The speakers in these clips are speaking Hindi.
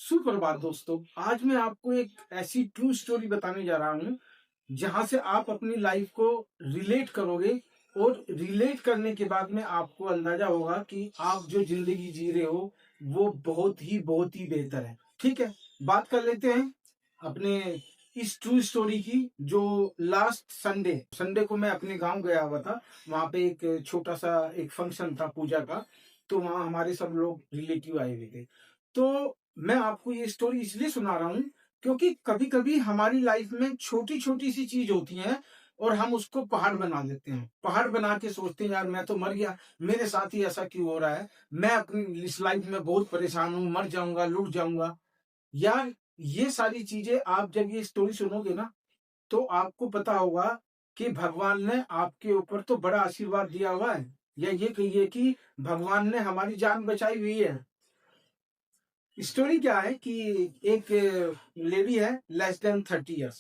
सुप्रभात दोस्तों। आज मैं आपको एक ऐसी ट्रू स्टोरी बताने जा रहा हूँ जहां से आप अपनी लाइफ को रिलेट करोगे और रिलेट करने के बाद में आपको अंदाजा होगा कि आप जो जिंदगी जी रहे हो वो बहुत ही बेहतर है। ठीक है, बात कर लेते हैं अपने इस ट्रू स्टोरी की। जो लास्ट संडे संडे को मैं अपने गांव गया हुआ था। वहां पे एक छोटा सा एक फंक्शन था पूजा का, तो वहां हमारे सब लोग रिलेटिव आए हुए थे। तो मैं आपको ये स्टोरी इसलिए सुना रहा हूँ क्योंकि कभी कभी हमारी लाइफ में छोटी छोटी सी चीज होती है और हम उसको पहाड़ बना देते हैं। पहाड़ बना के सोचते हैं यार मैं तो मर गया, मेरे साथ ही ऐसा क्यों हो रहा है, मैं अपनी इस लाइफ में बहुत परेशान हूँ, मर जाऊंगा, लुट जाऊंगा। यार ये सारी चीजें आप जब ये स्टोरी सुनोगे ना तो आपको पता होगा कि भगवान ने आपके ऊपर तो बड़ा आशीर्वाद दिया हुआ है, या ये कहिए कि भगवान ने हमारी जान बचाई हुई है। स्टोरी क्या है कि एक लेडी है लेस देन 30 ईयर्स।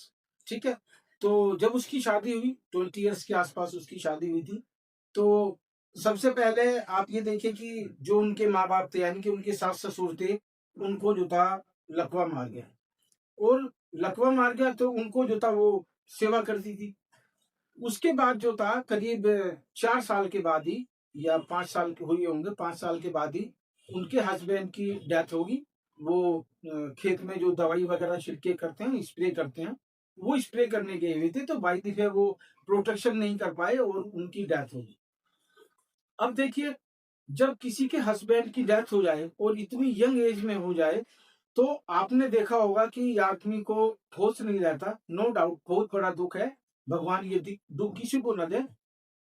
ठीक है, तो जब उसकी शादी हुई 20 ईयर्स के आसपास उसकी शादी हुई थी। तो सबसे पहले आप ये देखें कि जो उनके माँ बाप थे यानी कि उनके सास ससुर थे, उनको जो था लकवा मार गया। और लकवा मार गया तो उनको जो था वो सेवा करती थी। उसके बाद जो था करीब 4 साल के बाद ही या 5 साल के हुए होंगे, 5 साल के बाद ही उनके हस्बैंड की डेथ होगी। वो खेत में जो दवाई वगैरह छिड़के करते हैं, स्प्रे करते हैं, वो स्प्रे करने गए हुए थे, तो बाई दफे वो प्रोटेक्शन नहीं कर पाए और उनकी डेथ होगी। अब देखिए, जब किसी के हस्बैंड की डेथ हो जाए और इतनी यंग एज में हो जाए तो आपने देखा होगा कि आदमी को होश नहीं रहता। नो डाउट बहुत बड़ा दुख है, भगवान ये दुख किसी को न दे।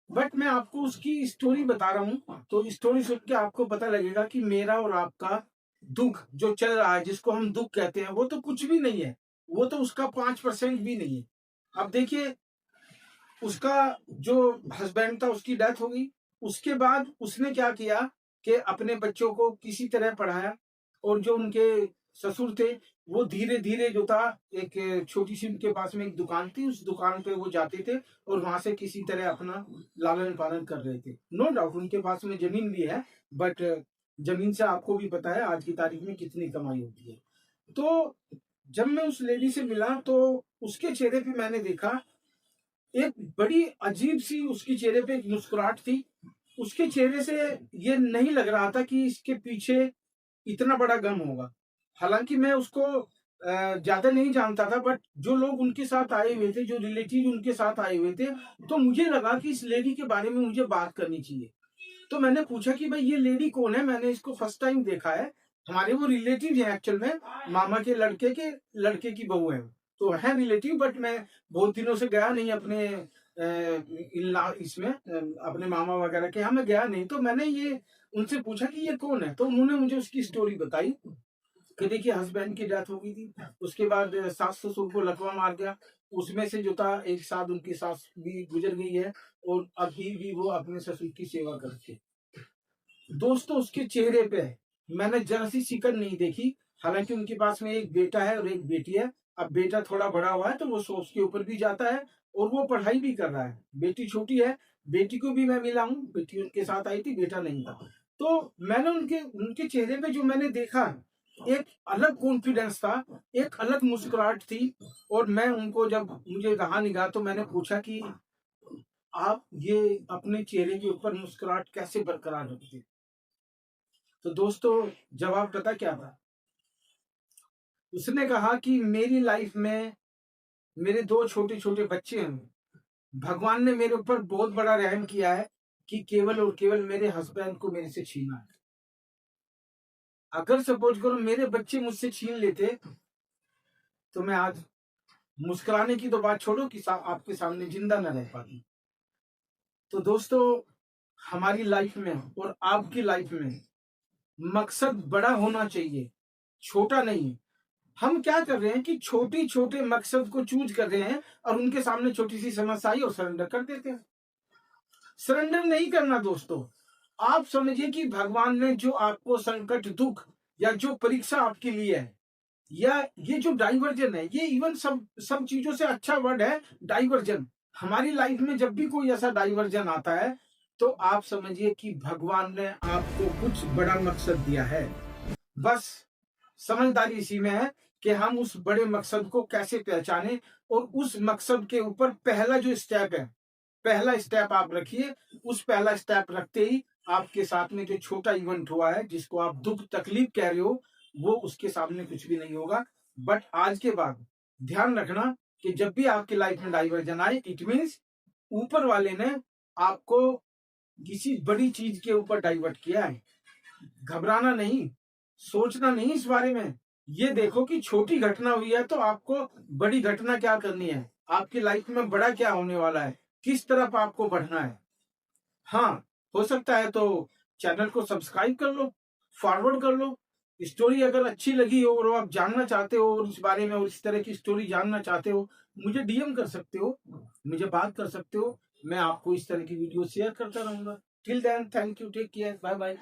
बट मैं आपको उसकी स्टोरी बता रहा हूँ तो स्टोरी सुन के आपको पता लगेगा कि मेरा और आपका दुख जो चल रहा है, जिसको हम दुख कहते हैं, वो तो कुछ भी नहीं है। वो तो उसका 5% भी नहीं है। अब देखिए, उसका जो हस्बैंड था उसकी डेथ हो गई। उसके बाद उसने क्या किया कि अपने बच्चों को किसी तरह पढ़ाया। और जो उनके ससुर थे वो धीरे धीरे जो था, एक छोटी सी उनके पास में एक दुकान थी, उस दुकान पे वो जाते थे और वहां से किसी तरह अपना लालन पालन कर रहे थे। नो डाउट उनके पास में जमीन भी है, बट जमीन से आपको भी पता है आज की तारीख में कितनी कमाई होती है। तो जब मैं उस लेडी से मिला तो उसके चेहरे पे मैंने देखा एक बड़ी अजीब सी, उसके चेहरे पे एक मुस्कुराहट थी। उसके चेहरे से ये नहीं लग रहा था कि इसके पीछे इतना बड़ा गम होगा। हालांकि मैं उसको ज्यादा नहीं जानता था, बट जो लोग उनके साथ आए हुए थे, जो रिलेटिव उनके साथ आए हुए थे, तो मुझे लगा कि इस लेडी के बारे में मुझे बात करनी चाहिए। तो मैंने पूछा कि भाई ये लेडी कौन है, मैंने इसको फर्स्ट टाइम देखा है। हमारे वो रिलेटिव है एक्चुअल में, मामा के लड़के की बहू है। तो है रिलेटिव, बट मैं बहुत दिनों से गया नहीं अपने इसमें अपने मामा वगैरह के यहाँ मैं गया नहीं। तो मैंने ये उनसे पूछा कि ये कौन है, तो उन्होंने मुझे उसकी स्टोरी बताई कि देखिए हस्बैंड की डेथ हो गई थी। उसके बाद सास ससुर को लकवा मार गया। उसमें से जो था एक साथ उनकी सास भी गुजर गई है और अभी भी वो अपने ससुर की सेवा करते हैं। दोस्तों उसके चेहरे पे मैंने जरा सी शिकन नहीं देखी। हालांकि उनके पास में एक बेटा है और एक बेटी है। अब बेटा थोड़ा बड़ा हुआ है तो वो सोच के ऊपर भी जाता है और वो पढ़ाई भी कर रहा है। बेटी छोटी है, बेटी को भी मैं मिला हूँ, बेटी उनके साथ आई थी, बेटा नहीं था। तो मैंने उनके उनके चेहरे पे जो मैंने देखा, एक अलग कॉन्फिडेंस था, एक अलग मुस्कुराहट थी। और मैं उनको, जब मुझे रहा निगाह, तो मैंने पूछा कि आप ये अपने चेहरे के ऊपर मुस्कुराहट कैसे बरकरार रखते। तो दोस्तों जवाब पता क्या था? उसने कहा कि मेरी लाइफ में मेरे दो छोटे छोटे बच्चे हैं। भगवान ने मेरे ऊपर बहुत बड़ा रहम किया है कि केवल और केवल मेरे हस्बैंड को मेरे से छीना है। अगर सपोज करो मेरे बच्चे मुझसे छीन लेते तो मैं आज मुस्कुराने की तो बात छोड़ो कि आपके सामने जिंदा न रह पाती। तो दोस्तों हमारी लाइफ में और आपकी लाइफ में मकसद बड़ा होना चाहिए, छोटा नहीं। हम क्या कर रहे हैं कि छोटे छोटे मकसद को चूज कर रहे हैं और उनके सामने छोटी सी समस्या आई और सरेंडर कर देते हैं। सरेंडर नहीं करना दोस्तों। आप समझिए कि भगवान ने जो आपको संकट, दुख या जो परीक्षा आपके लिए है, या ये जो डाइवर्जन है, ये इवन सब सब चीजों से अच्छा वर्ड है डाइवर्जन। हमारी लाइफ में जब भी कोई ऐसा डाइवर्जन आता है तो आप समझिए कि भगवान ने आपको कुछ बड़ा मकसद दिया है। बस समझदारी इसी में है कि हम उस बड़े मकसद को कैसे पहचाने, और उस मकसद के ऊपर पहला जो स्टेप है, पहला स्टेप आप रखिए। उस पहला स्टेप रखते ही आपके साथ में जो छोटा इवेंट हुआ है, जिसको आप दुख तकलीफ कह रहे हो, वो उसके सामने कुछ भी नहीं होगा। बट आज के बाद ध्यान रखना कि जब भी आपकी लाइफ में डाइवर्जन आए, इट मीन्स ऊपर वाले ने आपको किसी बड़ी चीज के ऊपर डाइवर्ट किया है। घबराना नहीं, सोचना नहीं इस बारे में। ये देखो कि छोटी घटना हुई है तो आपको बड़ी घटना क्या करनी है, आपकी लाइफ में बड़ा क्या होने वाला है, किस तरफ आपको बढ़ना है। हाँ, हो सकता है तो चैनल को सब्सक्राइब कर लो, फॉरवर्ड कर लो। स्टोरी अगर अच्छी लगी हो और आप जानना चाहते हो और इस बारे में और इस तरह की स्टोरी जानना चाहते हो, मुझे डीएम कर सकते हो, मुझे बात कर सकते हो। मैं आपको इस तरह की वीडियो शेयर करता रहूंगा। Till then, thank you, take care, bye bye.